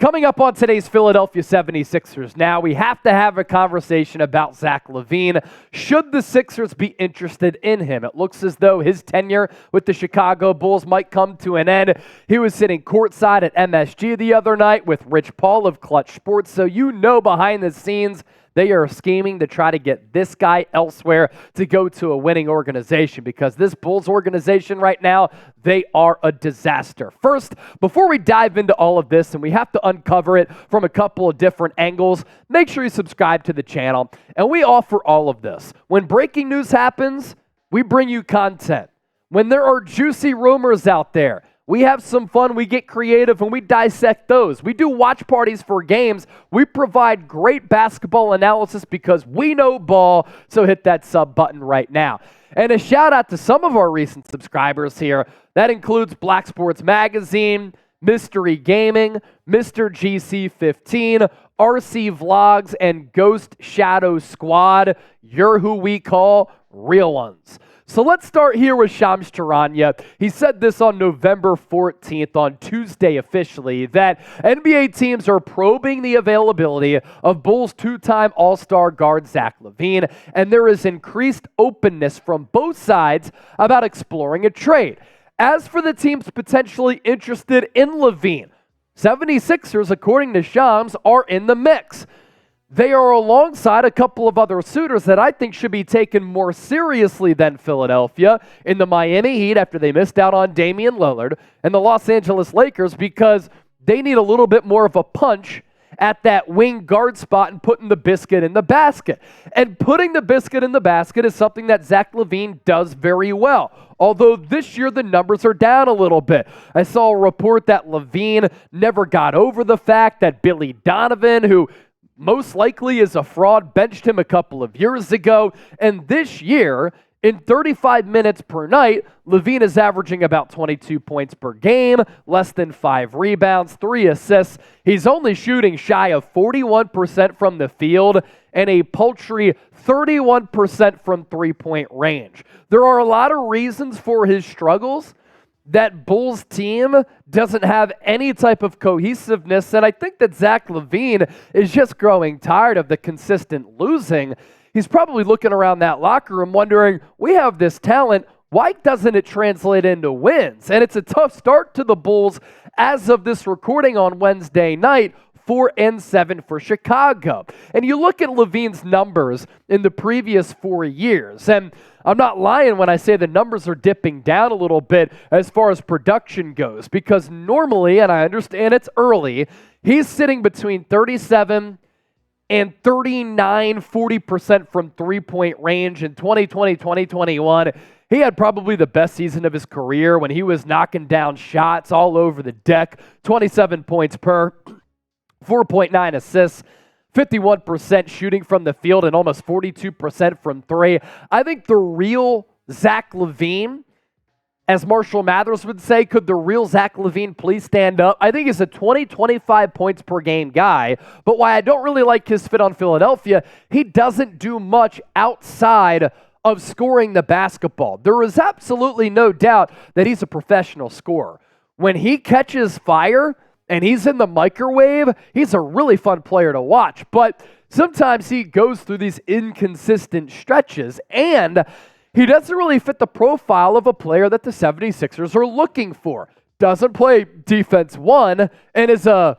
Coming up on today's Philadelphia 76ers now, we have to have a conversation about Zach LaVine. Should the Sixers be interested in him? It looks as though his tenure with the Chicago Bulls might come to an end. He was sitting courtside at MSG the other night with Rich Paul of Clutch Sports, so you know behind the scenes they are scheming to try to get this guy elsewhere to go to a winning organization, because this Bulls organization right now, they are a disaster. First, before we dive into all of this, and we have to uncover it from a couple of different angles, make sure you subscribe to the channel. And we offer all of this. When breaking news happens, we bring you content. When there are juicy rumors out there, we have some fun, we get creative, and we dissect those. We do watch parties for games. We provide great basketball analysis because we know ball, so hit that sub button right now. And a shout out to some of our recent subscribers here. That includes Black Sports Magazine, Mystery Gaming, Mr. GC15, RC Vlogs, and Ghost Shadow Squad. You're who we call real ones. So let's start here with Shams Charania. He said this on November 14th, on Tuesday officially, that NBA teams are probing the availability of Bulls two-time All-Star guard Zach LaVine, and there is increased openness from both sides about exploring a trade. As for the teams potentially interested in LaVine, 76ers, according to Shams, are in the mix. They are alongside a couple of other suitors that I think should be taken more seriously than Philadelphia, in the Miami Heat after they missed out on Damian Lillard, and the Los Angeles Lakers because they need a little bit more of a punch at that wing guard spot and putting the biscuit in the basket. And putting the biscuit in the basket is something that Zach LaVine does very well. Although this year the numbers are down a little bit. I saw a report that LaVine never got over the fact that Billy Donovan, who most likely is a fraud, benched him a couple of years ago. And this year, in 35 minutes per night, LaVine is averaging about 22 points per game, less than 5 rebounds, 3 assists. He's only shooting shy of 41% from the field and a paltry 31% from three-point range. There are a lot of reasons for his struggles. That Bulls team doesn't have any type of cohesiveness, and I think that Zach LaVine is just growing tired of the consistent losing. He's probably looking around that locker room wondering, we have this talent, why doesn't it translate into wins? And it's a tough start to the Bulls as of this recording on Wednesday night, 4-7 for Chicago. And you look at LaVine's numbers in the previous 4 years, and I'm not lying when I say the numbers are dipping down a little bit as far as production goes, because normally, and I understand it's early, he's sitting between 37 and 39, 40% from three-point range. In 2020, 2021, he had probably the best season of his career when he was knocking down shots all over the deck, 27 points per, 4.9 assists, 51% shooting from the field and almost 42% from three. I think the real Zach LaVine, as Marshall Mathers would say, could the real Zach LaVine please stand up? I think he's a 20, 25 points per game guy, but why I don't really like his fit on Philadelphia, he doesn't do much outside of scoring the basketball. There is absolutely no doubt that he's a professional scorer. When he catches fire and he's in the microwave, he's a really fun player to watch. But sometimes he goes through these inconsistent stretches, and he doesn't really fit the profile of a player that the 76ers are looking for. Doesn't play defense 1 and is a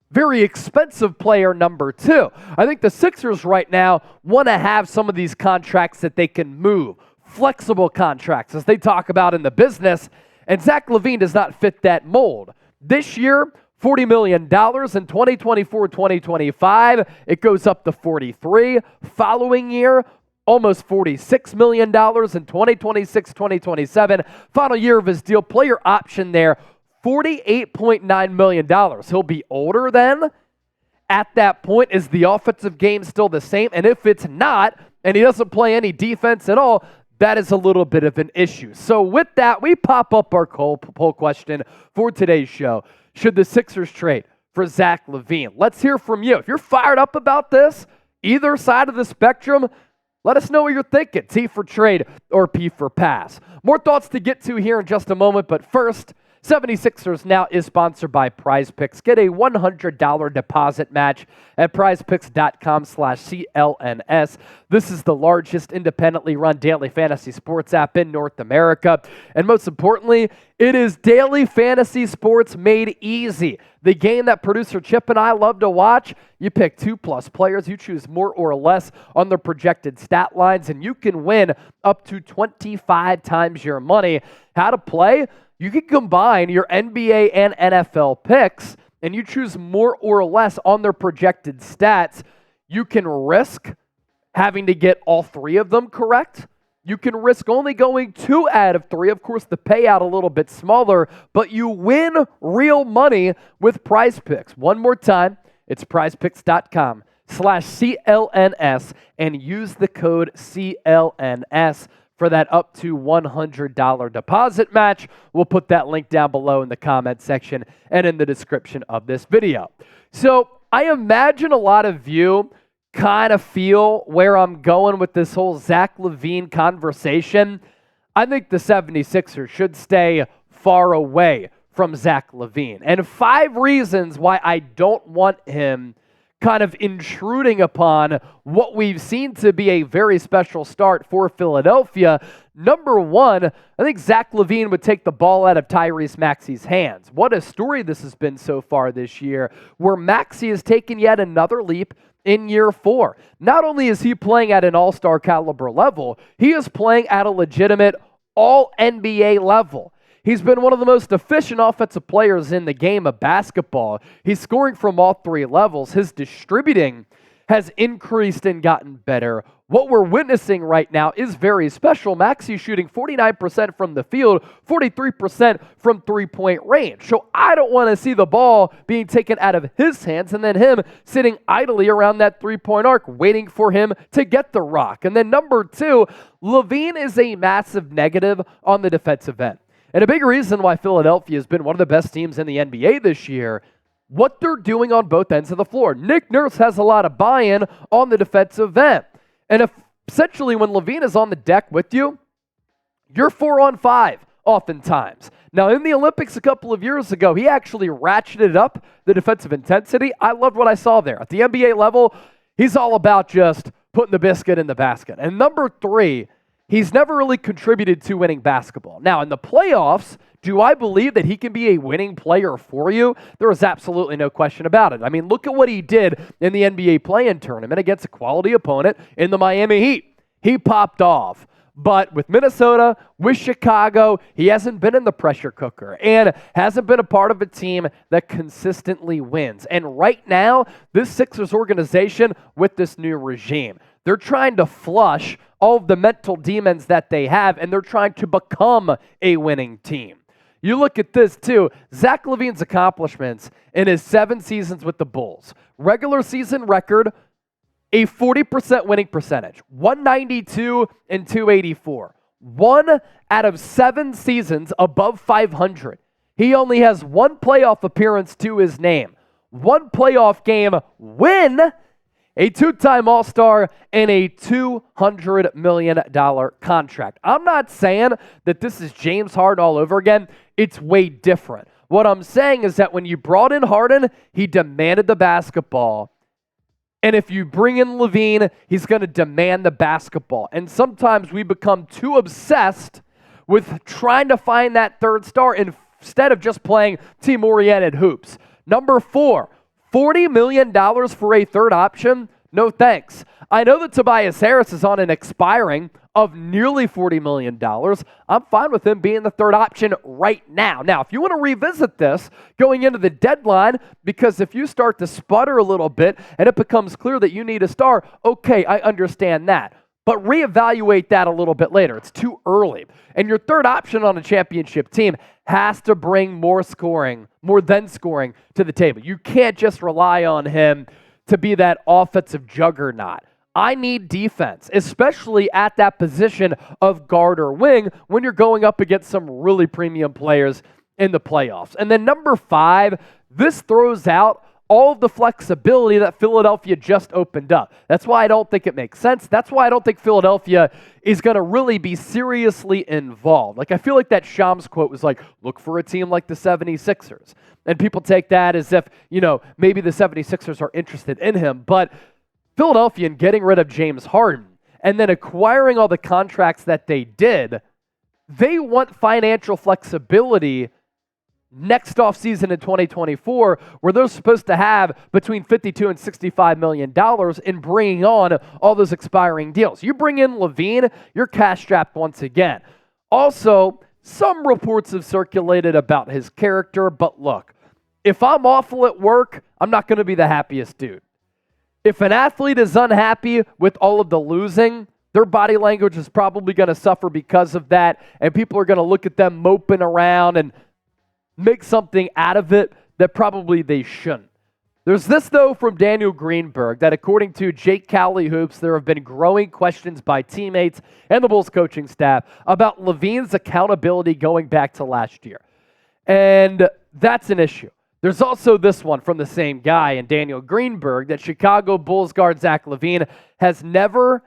very expensive player number 2. I think the Sixers right now want to have some of these contracts that they can move. Flexible contracts, as they talk about in the business, and Zach LaVine does not fit that mold. This year, $40 million. In 2024-2025, it goes up to $43. Following year, almost $46 million. In 2026-2027, final year of his deal, player option there, $48.9 million. He'll be older then. At that point, is the offensive game still the same? And if it's not, and he doesn't play any defense at all, that is a little bit of an issue. So with that, we pop up our poll question for today's show. Should the Sixers trade for Zach LaVine? Let's hear from you. If you're fired up about this, either side of the spectrum, let us know what you're thinking. T for trade or P for pass. More thoughts to get to here in just a moment, but first, 76ers Now is sponsored by Prize Picks. Get a $100 deposit match at prizepicks.com/CLNS. This is the largest independently run daily fantasy sports app in North America. And most importantly, it is daily fantasy sports made easy. The game that producer Chip and I love to watch. You pick 2+ players, you choose more or less on their projected stat lines, and you can win up to 25 times your money. How to play? You can combine your NBA and NFL picks, and you choose more or less on their projected stats. You can risk having to get all 3 of them correct. You can risk only going 2 out of 3. Of course, the payout a little bit smaller, but you win real money with Prize Picks. One more time, it's prizepicks.com/CLNS and use the code CLNS for that up to $100 deposit match. We'll put that link down below in the comment section and in the description of this video. So I imagine a lot of you kind of feel where I'm going with this whole Zach LaVine conversation. I think the 76ers should stay far away from Zach LaVine. And 5 reasons why I don't want him kind of intruding upon what we've seen to be a very special start for Philadelphia. Number 1, I think Zach LaVine would take the ball out of Tyrese Maxey's hands. What a story this has been so far this year, where Maxey has taken yet another leap in year 4. Not only is he playing at an all-star caliber level, he is playing at a legitimate all-NBA level. He's been one of the most efficient offensive players in the game of basketball. He's scoring from all 3 levels. His distributing has increased and gotten better. What we're witnessing right now is very special. Maxey's shooting 49% from the field, 43% from three-point range. So I don't want to see the ball being taken out of his hands and then him sitting idly around that three-point arc waiting for him to get the rock. And then number 2, LaVine is a massive negative on the defensive end. And a big reason why Philadelphia has been one of the best teams in the NBA this year, what they're doing on both ends of the floor. Nick Nurse has a lot of buy-in on the defensive end. And essentially when LaVine is on the deck with you, you're 4-on-5 oftentimes. Now in the Olympics a couple of years ago, he actually ratcheted up the defensive intensity. I loved what I saw there. At the NBA level, he's all about just putting the biscuit in the basket. And number 3, he's never really contributed to winning basketball. Now, in the playoffs, do I believe that he can be a winning player for you? There is absolutely no question about it. I mean, look at what he did in the NBA play-in tournament against a quality opponent in the Miami Heat. He popped off. But with Minnesota, with Chicago, he hasn't been in the pressure cooker and hasn't been a part of a team that consistently wins. And right now, this Sixers organization with this new regime, they're trying to flush all of the mental demons that they have, and they're trying to become a winning team. You look at this, too. Zach LaVine's accomplishments in his 7 seasons with the Bulls. Regular season record, a 40% winning percentage, 192 and 284. 1 out of 7 seasons above 500. He only has 1 playoff appearance to his name. 1 playoff game win, a 2-time All-Star, and a $200 million contract. I'm not saying that this is James Harden all over again. It's way different. What I'm saying is that when you brought in Harden, he demanded the basketball. And if you bring in LaVine, he's going to demand the basketball. And sometimes we become too obsessed with trying to find that third star instead of just playing team-oriented hoops. Number 4, $40 million for a third option? No thanks. I know that Tobias Harris is on an expiring of nearly $40 million. I'm fine with him being the third option right now. Now, if you want to revisit this going into the deadline, because if you start to sputter a little bit and it becomes clear that you need a star, okay, I understand that. But reevaluate that a little bit later. It's too early. And your third option on a championship team has to bring more than scoring to the table. You can't just rely on him to be that offensive juggernaut. I need defense, especially at that position of guard or wing when you're going up against some really premium players in the playoffs. And then number 5, this throws out all of the flexibility that Philadelphia just opened up. That's why I don't think it makes sense. That's why I don't think Philadelphia is going to really be seriously involved. Like, I feel like that Shams quote was like, look for a team like the 76ers. And people take that as if, maybe the 76ers are interested in him. But Philadelphia, in getting rid of James Harden and then acquiring all the contracts that they did, they want financial flexibility next offseason in 2024, where they're supposed to have between $52 and $65 million in bringing on all those expiring deals. You bring in LaVine, you're cash-strapped once again. Also, some reports have circulated about his character, but look, if I'm awful at work, I'm not going to be the happiest dude. If an athlete is unhappy with all of the losing, their body language is probably going to suffer because of that, and people are going to look at them moping around and make something out of it that probably they shouldn't. There's this, though, from Daniel Greenberg, that according to Jake Cowley Hoops, there have been growing questions by teammates and the Bulls coaching staff about LaVine's accountability going back to last year. And that's an issue. There's also this one from the same guy and Daniel Greenberg, that Chicago Bulls guard Zach LaVine has never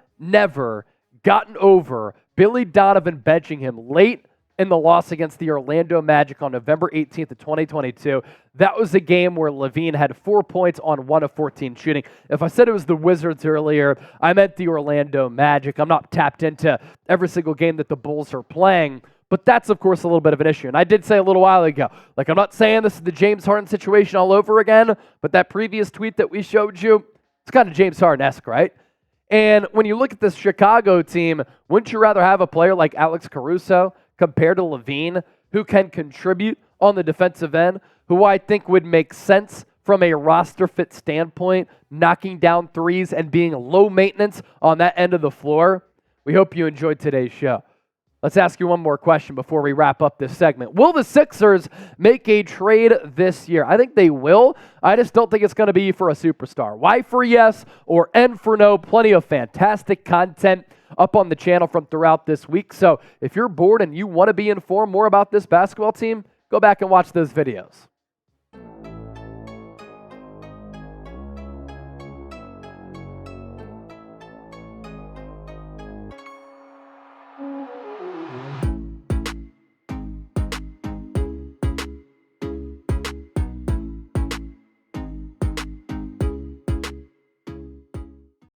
gotten over Billy Donovan benching him late in the loss against the Orlando Magic on November 18th of 2022. That was a game where LaVine had 4 points on 1 of 14 shooting. If I said it was the Wizards earlier, I meant the Orlando Magic. I'm not tapped into every single game that the Bulls are playing, but that's, of course, a little bit of an issue. And I did say a little while ago, I'm not saying this is the James Harden situation all over again, but that previous tweet that we showed you, it's kind of James Harden-esque, right? And when you look at this Chicago team, wouldn't you rather have a player like Alex Caruso compared to LaVine, who can contribute on the defensive end, who I think would make sense from a roster fit standpoint, knocking down threes and being low maintenance on that end of the floor? We hope you enjoyed today's show. Let's ask you one more question before we wrap up this segment. Will the Sixers make a trade this year? I think they will. I just don't think it's going to be for a superstar. Y for yes or N for no. Plenty of fantastic content up on the channel from throughout this week. So if you're bored and you want to be informed more about this basketball team, go back and watch those videos.